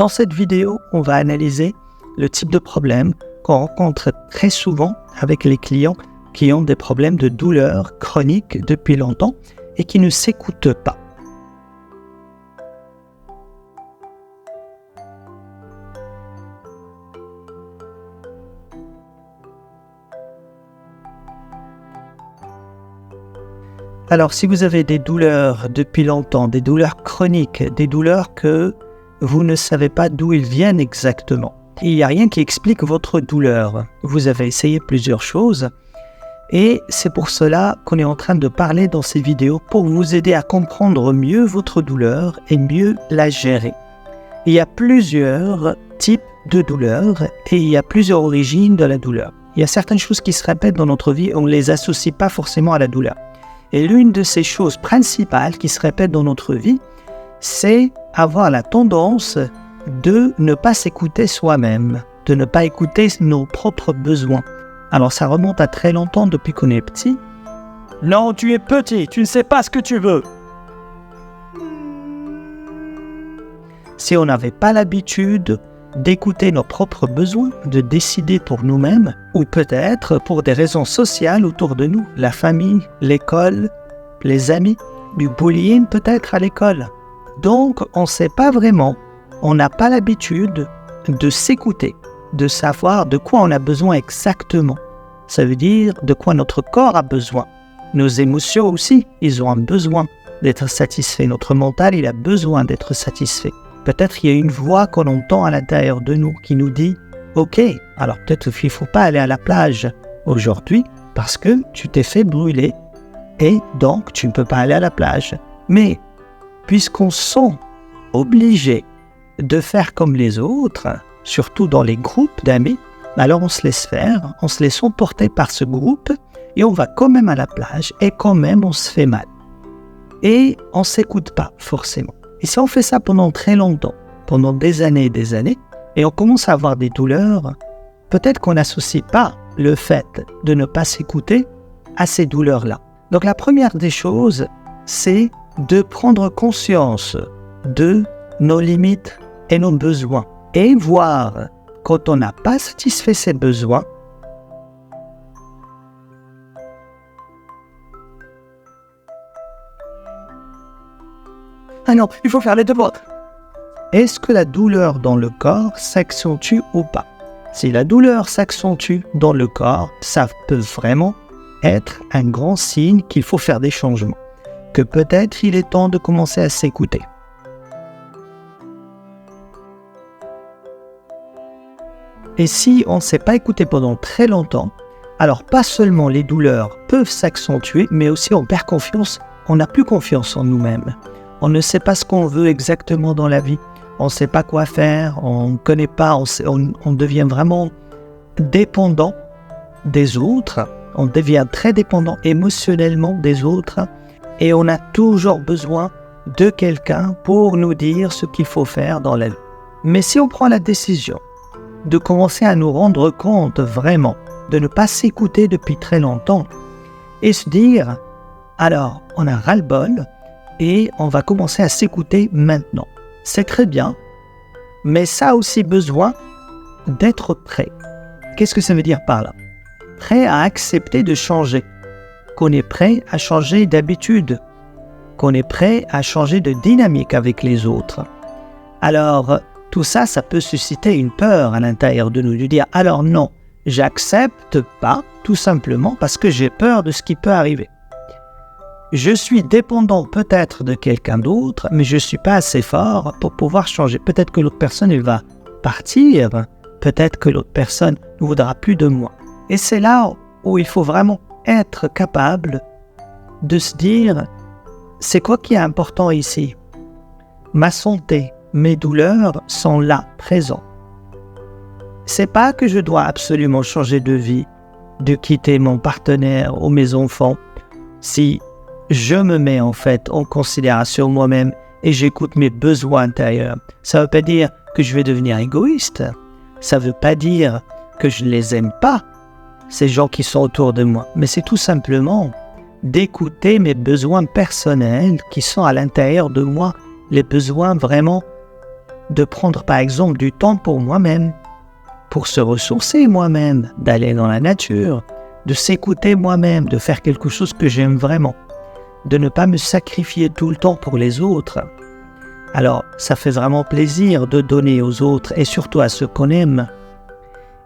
Dans cette vidéo, on va analyser le type de problème qu'on rencontre très souvent avec les clients qui ont des problèmes de douleur chronique depuis longtemps et qui ne s'écoutent pas. Alors, si vous avez des douleurs depuis longtemps, des douleurs chroniques, des douleurs que vous ne savez pas d'où ils viennent exactement, il n'y a rien qui explique votre douleur. Vous avez essayé plusieurs choses et c'est pour cela qu'on est en train de parler dans ces vidéos pour vous aider à comprendre mieux votre douleur et mieux la gérer. Il y a plusieurs types de douleurs et il y a plusieurs origines de la douleur. Il y a certaines choses qui se répètent dans notre vie et on ne les associe pas forcément à la douleur. Et l'une de ces choses principales qui se répètent dans notre vie, c'est avoir la tendance de ne pas s'écouter soi-même, de ne pas écouter nos propres besoins. Alors ça remonte à très longtemps depuis qu'on est petit. Non, tu es petit, tu ne sais pas ce que tu veux. Si on n'avait pas l'habitude d'écouter nos propres besoins, de décider pour nous-mêmes, ou peut-être pour des raisons sociales autour de nous, la famille, l'école, les amis, du bullying peut-être à l'école. Donc, on ne sait pas vraiment, on n'a pas l'habitude de s'écouter, de savoir de quoi on a besoin exactement. Ça veut dire de quoi notre corps a besoin. Nos émotions aussi, ils ont un besoin d'être satisfaits. Notre mental, il a besoin d'être satisfait. Peut-être il y a une voix qu'on entend à l'intérieur de nous qui nous dit « Ok, alors peut-être qu'il ne faut pas aller à la plage aujourd'hui parce que tu t'es fait brûler et donc tu ne peux pas aller à la plage. » Mais puisqu'on se sent obligé de faire comme les autres, surtout dans les groupes d'amis, alors on se laisse faire, on se laisse emporter par ce groupe et on va quand même à la plage et quand même on se fait mal. Et on ne s'écoute pas forcément. Et si on fait ça pendant très longtemps, pendant des années, et on commence à avoir des douleurs, peut-être qu'on n'associe pas le fait de ne pas s'écouter à ces douleurs-là. Donc la première des choses, c'est de prendre conscience de nos limites et nos besoins. Et voir quand on n'a pas satisfait ses besoins, ah non, il faut faire les devoirs. Est-ce que la douleur dans le corps s'accentue ou pas? Si la douleur s'accentue dans le corps, ça peut vraiment être un grand signe qu'il faut faire des changements. Que peut-être il est temps de commencer à s'écouter. Et si on ne s'est pas écouté pendant très longtemps, alors pas seulement les douleurs peuvent s'accentuer, mais aussi on perd confiance, on n'a plus confiance en nous-mêmes. On ne sait pas ce qu'on veut exactement dans la vie. On ne sait pas quoi faire, on ne connaît pas, on devient vraiment dépendant des autres. On devient très dépendant émotionnellement des autres. Et on a toujours besoin de quelqu'un pour nous dire ce qu'il faut faire dans la vie. Mais si on prend la décision de commencer à nous rendre compte vraiment, de ne pas s'écouter depuis très longtemps, et se dire, alors on a ras-le-bol, et on va commencer à s'écouter maintenant. C'est très bien, mais ça a aussi besoin d'être prêt. Qu'est-ce que ça veut dire par là? Prêt à accepter de changer. Qu'on est prêt à changer d'habitude. Qu'on est prêt à changer de dynamique avec les autres. Alors, tout ça, ça peut susciter une peur à l'intérieur de nous, de dire, alors non, j'accepte pas, tout simplement parce que j'ai peur de ce qui peut arriver. Je suis dépendant peut-être de quelqu'un d'autre, mais je ne suis pas assez fort pour pouvoir changer. Peut-être que l'autre personne elle va partir, peut-être que l'autre personne ne voudra plus de moi. Et c'est là où il faut vraiment être capable de se dire, c'est quoi qui est important ici? Ma santé, mes douleurs sont là, présents. C'est pas que je dois absolument changer de vie, de quitter mon partenaire ou mes enfants, si je me mets en fait en considération moi-même et j'écoute mes besoins intérieurs. Ça ne veut pas dire que je vais devenir égoïste. Ça ne veut pas dire que je ne les aime pas, ces gens qui sont autour de moi. Mais c'est tout simplement d'écouter mes besoins personnels qui sont à l'intérieur de moi. Les besoins vraiment de prendre par exemple du temps pour moi-même, pour se ressourcer moi-même, d'aller dans la nature, de s'écouter moi-même, de faire quelque chose que j'aime vraiment, de ne pas me sacrifier tout le temps pour les autres. Alors, ça fait vraiment plaisir de donner aux autres et surtout à ceux qu'on aime.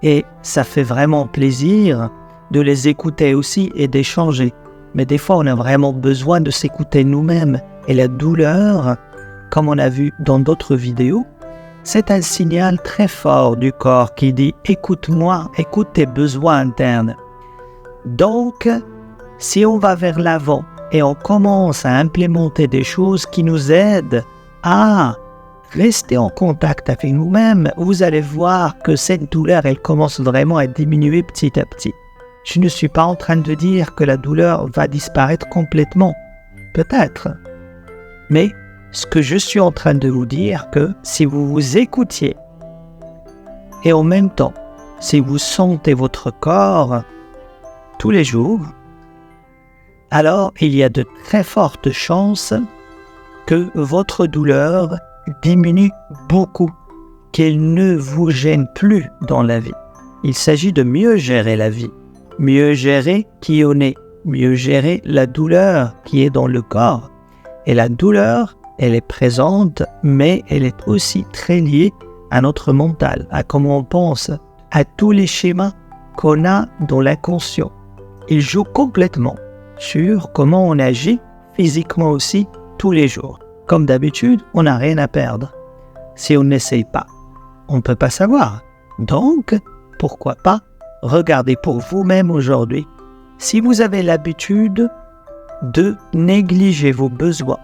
Et ça fait vraiment plaisir de les écouter aussi et d'échanger. Mais des fois, on a vraiment besoin de s'écouter nous-mêmes. Et la douleur, comme on a vu dans d'autres vidéos, c'est un signal très fort du corps qui dit « écoute-moi, écoute tes besoins internes ». Donc, si on va vers l'avant et on commence à implémenter des choses qui nous aident à rester en contact avec nous-mêmes, vous allez voir que cette douleur, elle commence vraiment à diminuer petit à petit. Je ne suis pas en train de dire que la douleur va disparaître complètement, peut-être. Mais ce que je suis en train de vous dire, que si vous vous écoutiez et en même temps, si vous sentez votre corps tous les jours, alors il y a de très fortes chances que votre douleur diminue beaucoup, qu'elle ne vous gêne plus dans la vie. Il s'agit de mieux gérer la vie, mieux gérer qui on est, mieux gérer la douleur qui est dans le corps. Et la douleur, elle est présente, mais elle est aussi très liée à notre mental, à comment on pense, à tous les schémas qu'on a dans l'inconscient. Il joue complètement sur comment on agit physiquement aussi tous les jours. Comme d'habitude, on n'a rien à perdre. Si on n'essaye pas, on ne peut pas savoir. Donc, pourquoi pas regarder pour vous-même aujourd'hui. Si vous avez l'habitude de négliger vos besoins,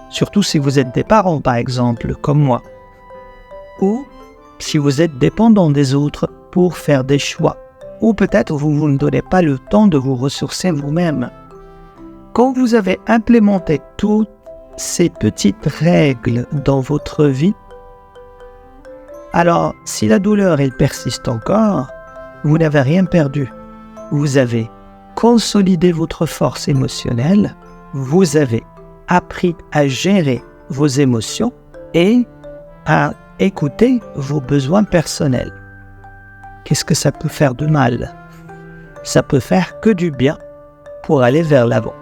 surtout si vous êtes des parents par exemple, comme moi, ou si vous êtes dépendant des autres pour faire des choix, ou peut-être vous ne donnez pas le temps de vous ressourcer vous-même. Quand vous avez implémenté toutes ces petites règles dans votre vie, alors si la douleur elle persiste encore, vous n'avez rien perdu. Vous avez consolidé votre force émotionnelle, vous avez appris à gérer vos émotions et à écouter vos besoins personnels. Qu'est-ce que ça peut faire de mal? Ça peut faire que du bien pour aller vers l'avant.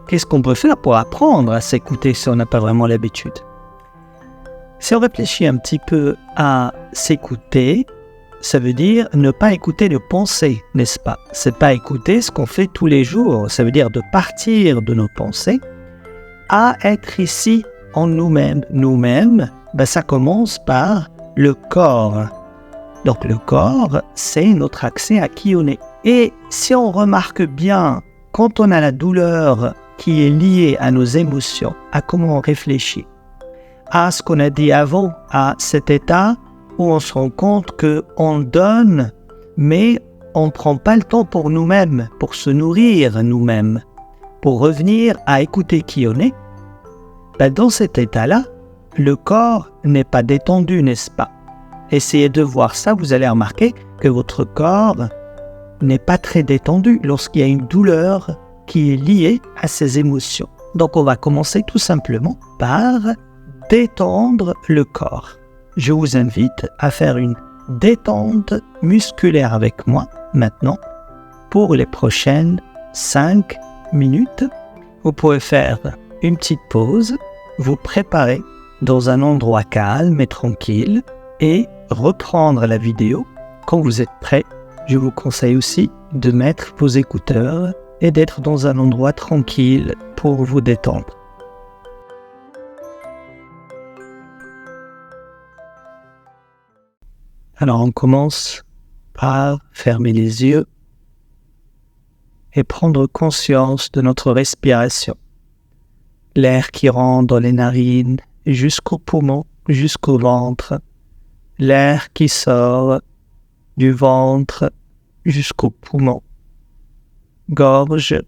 Qu'est-ce qu'on peut faire pour apprendre à s'écouter si on n'a pas vraiment l'habitude? Si on réfléchit un petit peu à s'écouter, ça veut dire ne pas écouter nos pensées, n'est-ce pas? C'est pas écouter ce qu'on fait tous les jours. Ça veut dire de partir de nos pensées à être ici en nous-mêmes. Nous-mêmes, ça commence par le corps. Donc le corps, c'est notre accès à qui on est. Et si on remarque bien, quand on a la douleur qui est liée à nos émotions, à comment on réfléchit, à ce qu'on a dit avant, à cet état où on se rend compte qu'on donne, mais on ne prend pas le temps pour nous-mêmes, pour se nourrir nous-mêmes, pour revenir à écouter qui on est, dans cet état-là, le corps n'est pas détendu, n'est-ce pas? Essayez de voir ça, vous allez remarquer que votre corps n'est pas très détendu lorsqu'il y a une douleur qui est liée à ces émotions. Donc on va commencer tout simplement par détendre le corps. Je vous invite à faire une détente musculaire avec moi maintenant pour les prochaines 5 minutes. Vous pouvez faire une petite pause, vous préparer dans un endroit calme et tranquille et reprendre la vidéo. Quand vous êtes prêt, je vous conseille aussi de mettre vos écouteurs et d'être dans un endroit tranquille pour vous détendre. Alors on commence par fermer les yeux et prendre conscience de notre respiration. L'air qui rentre dans les narines jusqu'aux poumons, jusqu'au ventre. L'air qui sort du ventre jusqu'aux poumons, gorge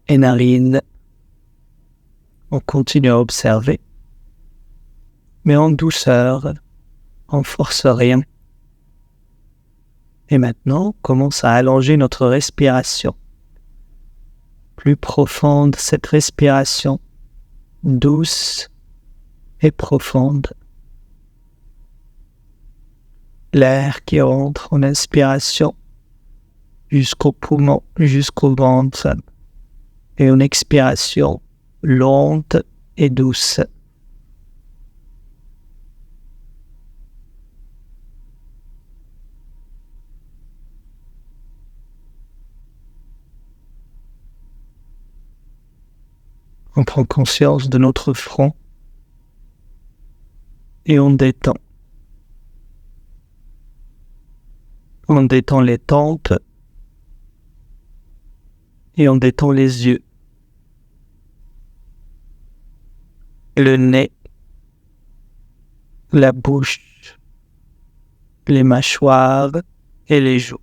et narines. On continue à observer, mais en douceur, on force rien. Et maintenant, on commence à allonger notre respiration plus profonde cette respiration douce et profonde. L'air qui entre en inspiration jusqu'au poumon, jusqu'au ventre, et en expiration lente et douce. On prend conscience de notre front et on détend. On détend les tempes et on détend les yeux, le nez, la bouche, les mâchoires et les joues,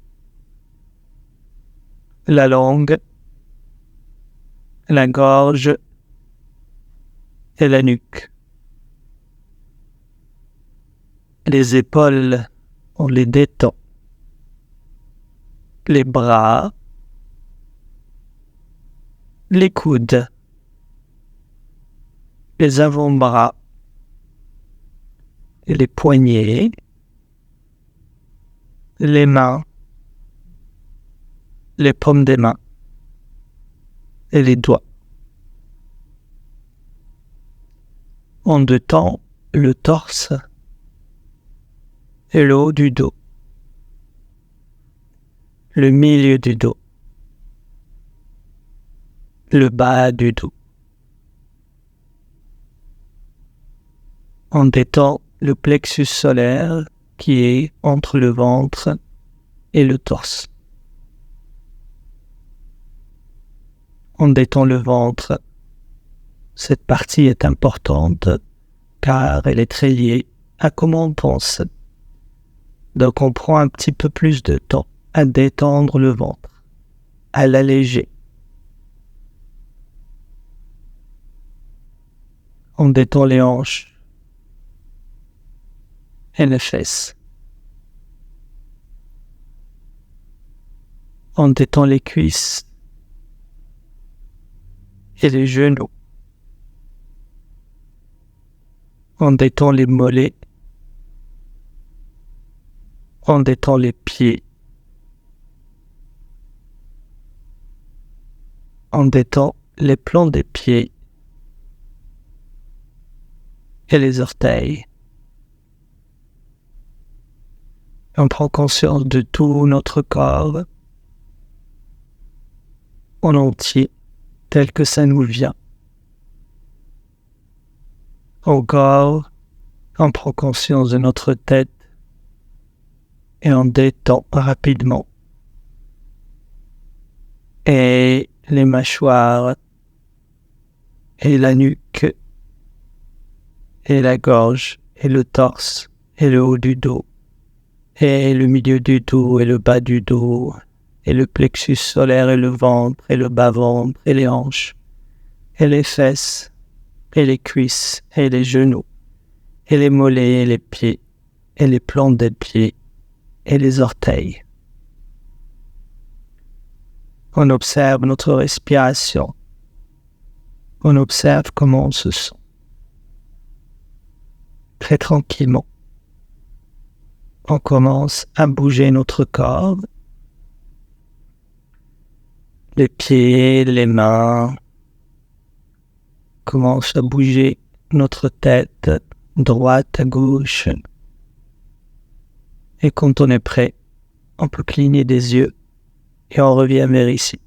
la langue, la gorge et la nuque. Les épaules, on les détend. Les bras, les coudes, les avant-bras, les poignets, les mains, les paumes des mains et les doigts. On détend le torse et le haut du dos, le milieu du dos, le bas du dos. On détend le plexus solaire qui est entre le ventre et le torse. On détend le ventre. Cette partie est importante car elle est très liée à comment on pense. Donc on prend un petit peu plus de temps à détendre le ventre, à l'alléger. On détend les hanches et les fesses. On détend les cuisses et les genoux. On détend les mollets. On détend les pieds. On détend les plans des pieds et les orteils. On prend conscience de tout notre corps en entier, tel que ça nous vient. Encore, on prend conscience de notre tête et on détend rapidement. Et les mâchoires, et la nuque, et la gorge, et le torse, et le haut du dos, et le milieu du dos, et le bas du dos, et le plexus solaire, et le ventre, et le bas-ventre, et les hanches, et les fesses, et les cuisses, et les genoux, et les mollets, et les pieds, et les plantes des pieds, et les orteils. On observe notre respiration. On observe comment on se sent. Très tranquillement, on commence à bouger notre corps. Les pieds, les mains. Commence à bouger notre tête, droite à gauche. Et quand on est prêt, on peut cligner des yeux et on revient vers ici.